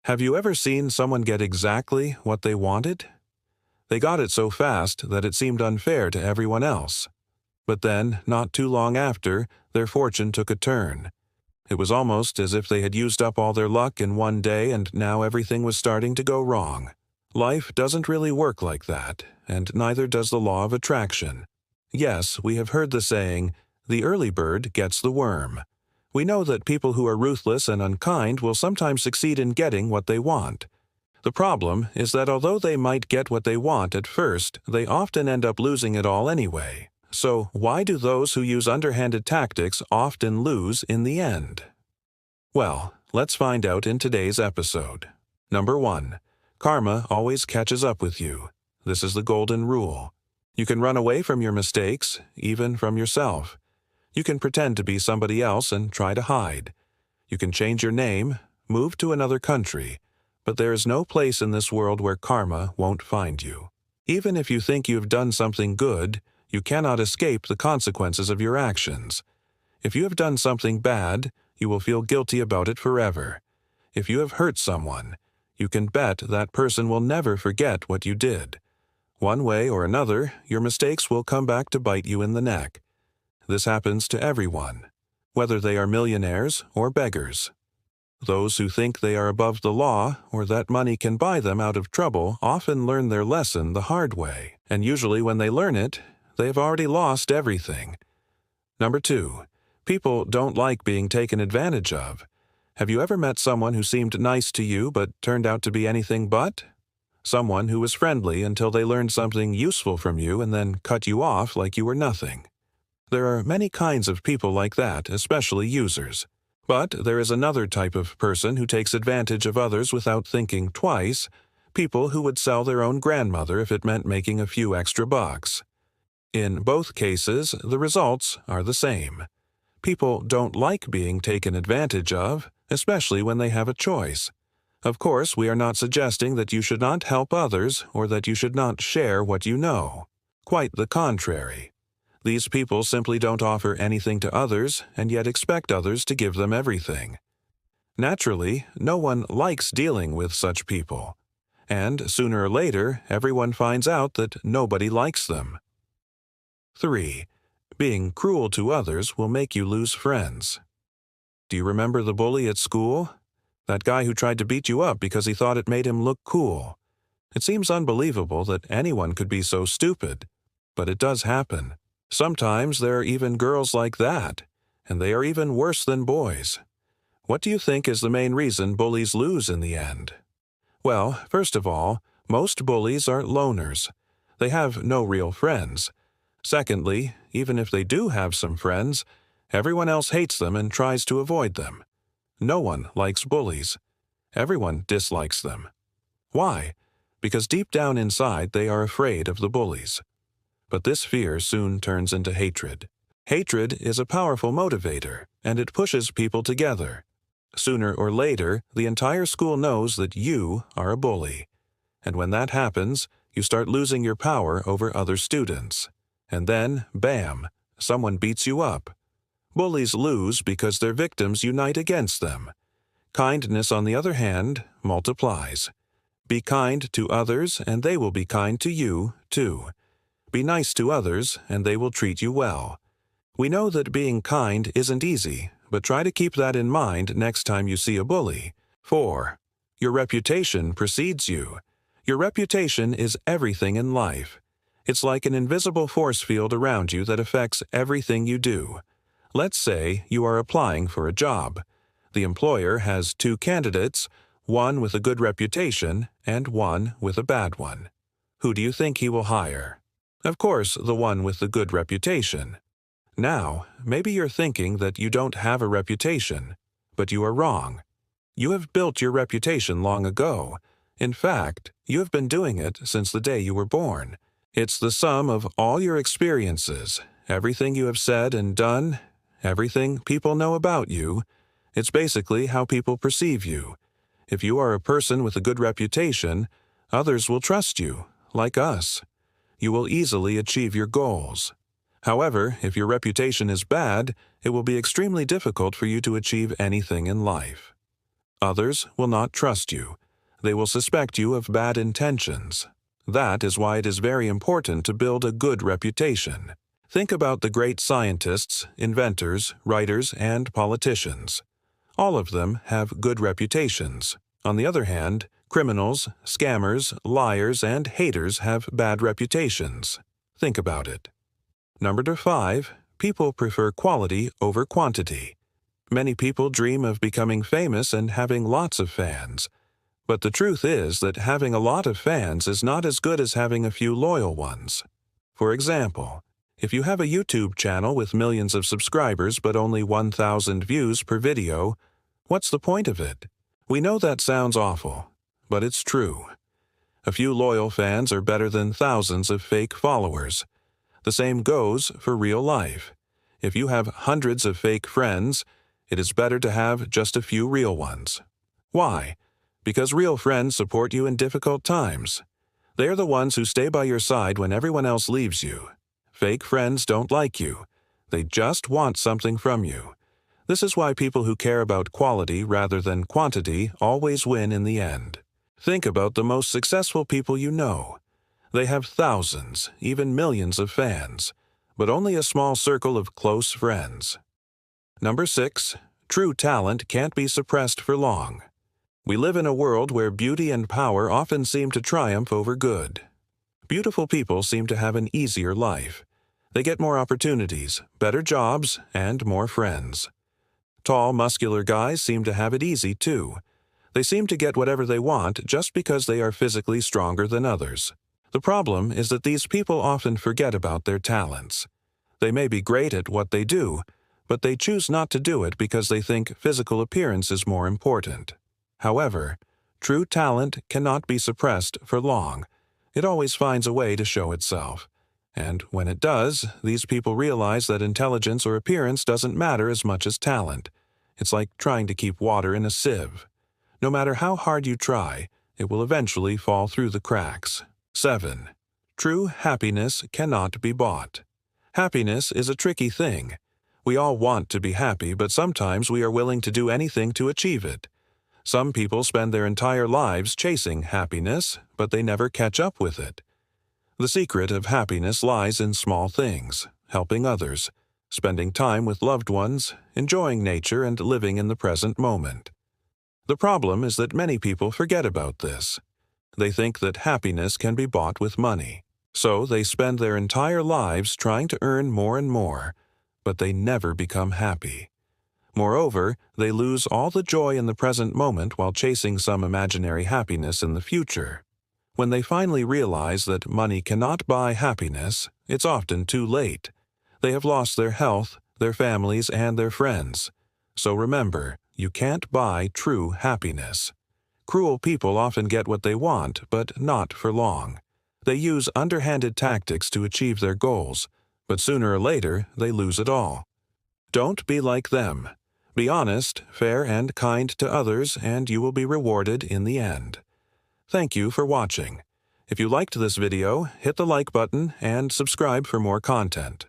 Have you ever seen someone get exactly what they wanted? They got it so fast that it seemed unfair to everyone else. But then, not too long after, their fortune took a turn. It was almost as if they had used up all their luck in one day and now everything was starting to go wrong. Life doesn't really work like that, and neither does the law of attraction. Yes, we have heard the saying, "The early bird gets the worm." We know that people who are ruthless and unkind will sometimes succeed in getting what they want. The problem is that although they might get what they want at first, they often end up losing it all anyway. So why do those who use underhanded tactics often lose in the end? Well, let's find out in today's episode. Number 1. Karma always catches up with you. This is the golden rule. You can run away from your mistakes, even from yourself. You can pretend to be somebody else and try to hide. You can change your name, move to another country, but there is no place in this world where karma won't find you. Even if you think you've done something good, you cannot escape the consequences of your actions. If you have done something bad, you will feel guilty about it forever. If you have hurt someone, you can bet that person will never forget what you did. One way or another, your mistakes will come back to bite you in the neck. This happens to everyone, whether they are millionaires or beggars. Those who think they are above the law or that money can buy them out of trouble often learn their lesson the hard way, and usually when they learn it, they have already lost everything. Number 2. People don't like being taken advantage of. Have you ever met someone who seemed nice to you but turned out to be anything but? Someone who was friendly until they learned something useful from you and then cut you off like you were nothing. There are many kinds of people like that, especially users. But there is another type of person who takes advantage of others without thinking twice, people who would sell their own grandmother if it meant making a few extra bucks. In both cases, the results are the same. People don't like being taken advantage of, especially when they have a choice. Of course, we are not suggesting that you should not help others or that you should not share what you know. Quite the contrary. These people simply don't offer anything to others and yet expect others to give them everything. Naturally, no one likes dealing with such people. And sooner or later, everyone finds out that nobody likes them. 3. Being cruel to others will make you lose friends. Do you remember the bully at school? That guy who tried to beat you up because he thought it made him look cool. It seems unbelievable that anyone could be so stupid, but it does happen. Sometimes there are even girls like that, and they are even worse than boys. What do you think is the main reason bullies lose in the end? Well, first of all, most bullies are loners. They have no real friends. Secondly, even if they do have some friends, everyone else hates them and tries to avoid them. No one likes bullies. Everyone dislikes them. Why? Because deep down inside they are afraid of the bullies. But this fear soon turns into hatred. Hatred is a powerful motivator, and it pushes people together. Sooner or later, the entire school knows that you are a bully. And when that happens, you start losing your power over other students. And then, bam, someone beats you up. Bullies lose because their victims unite against them. Kindness, on the other hand, multiplies. Be kind to others, and they will be kind to you, too. Be nice to others, and they will treat you well. We know that being kind isn't easy, but try to keep that in mind next time you see a bully. 4. Your reputation precedes you. Your reputation is everything in life. It's like an invisible force field around you that affects everything you do. Let's say you are applying for a job. The employer has 2 candidates, one with a good reputation and one with a bad one. Who do you think he will hire? Of course, the one with the good reputation. Now, maybe you're thinking that you don't have a reputation, but you are wrong. You have built your reputation long ago. In fact, you have been doing it since the day you were born. It's the sum of all your experiences, everything you have said and done, everything people know about you. It's basically how people perceive you. If you are a person with a good reputation, others will trust you, like us. You will easily achieve your goals. However, if your reputation is bad, it will be extremely difficult for you to achieve anything in life. Others will not trust you. They will suspect you of bad intentions. That is why it is very important to build a good reputation. Think about the great scientists, inventors, writers, and politicians. All of them have good reputations. On the other hand, criminals, scammers, liars, and haters have bad reputations. Think about it. Number 5. People prefer quality over quantity. Many people dream of becoming famous and having lots of fans. But the truth is that having a lot of fans is not as good as having a few loyal ones. For example, if you have a YouTube channel with millions of subscribers but only 1,000 views per video, what's the point of it? We know that sounds awful, but it's true. A few loyal fans are better than thousands of fake followers. The same goes for real life. If you have hundreds of fake friends, it is better to have just a few real ones. Why? Because real friends support you in difficult times. They are the ones who stay by your side when everyone else leaves you. Fake friends don't like you. They just want something from you. This is why people who care about quality rather than quantity always win in the end. Think about the most successful people you know. They have thousands, even millions of fans, but only a small circle of close friends. Number 6. True talent can't be suppressed for long. We live in a world where beauty and power often seem to triumph over good. Beautiful people seem to have an easier life. They get more opportunities, better jobs, and more friends. Tall, muscular guys seem to have it easy too. They seem to get whatever they want just because they are physically stronger than others. The problem is that these people often forget about their talents. They may be great at what they do, but they choose not to do it because they think physical appearance is more important. However, true talent cannot be suppressed for long. It always finds a way to show itself. And when it does, these people realize that intelligence or appearance doesn't matter as much as talent. It's like trying to keep water in a sieve. No matter how hard you try, it will eventually fall through the cracks. 7. True happiness cannot be bought. Happiness is a tricky thing. We all want to be happy, but sometimes we are willing to do anything to achieve it. Some people spend their entire lives chasing happiness, but they never catch up with it. The secret of happiness lies in small things, helping others, spending time with loved ones, enjoying nature, and living in the present moment. The problem is that many people forget about this. They think that happiness can be bought with money. So they spend their entire lives trying to earn more and more, but they never become happy. Moreover, they lose all the joy in the present moment while chasing some imaginary happiness in the future. When they finally realize that money cannot buy happiness, it's often too late. They have lost their health, their families, and their friends. So remember, you can't buy true happiness. Cruel people often get what they want, but not for long. They use underhanded tactics to achieve their goals, but sooner or later they lose it all. Don't be like them. Be honest, fair, and kind to others, and you will be rewarded in the end. Thank you for watching. If you liked this video, hit the like button and subscribe for more content.